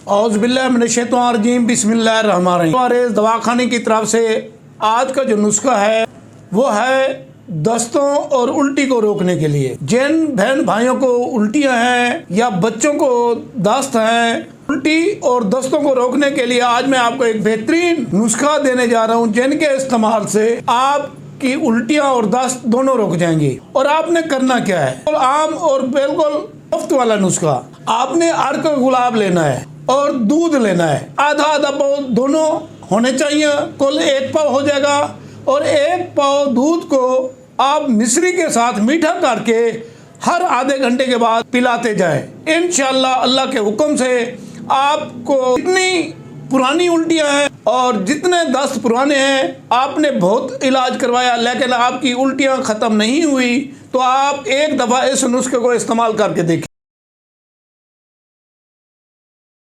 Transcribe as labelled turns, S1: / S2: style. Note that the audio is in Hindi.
S1: औज़ुबिल्लाहिमिनश्शैतानिर्रजीम बिस्मिल्लाहिर्रहमानिर्रहीम। हमारे दवाखाने की तरफ से आज का जो नुस्खा है वो है दस्तों और उल्टी को रोकने के लिए। जिन बहन भाइयों को उल्टियां हैं या बच्चों को दस्त हैं, उल्टी और दस्तों को रोकने के लिए आज मैं आपको एक बेहतरीन नुस्खा देने जा रहा हूं, जिनके इस्तेमाल से आपकी उल्टियां और दस्त दोनों रुक जाएंगी। और आपने करना क्या है, तो आम और बिल्कुल मुफ्त वाला नुस्खा। आपने अर्क गुलाब लेना है और दूध लेना है, आधा आधा पाव दोनों होने चाहिए, कुल 1 पाव हो जाएगा। और 1 पाव दूध को आप मिश्री के साथ मीठा करके हर आधे घंटे के बाद पिलाते जाएं। इंशाअल्लाह अल्लाह के हुक्म से आपको जितनी पुरानी उल्टियां हैं और जितने दस्त पुराने हैं, आपने बहुत इलाज करवाया लेकिन आपकी उल्टियां ख़त्म नहीं हुई, तो आप एक दफ़ा इस नुस्खे को इस्तेमाल करके देखिए।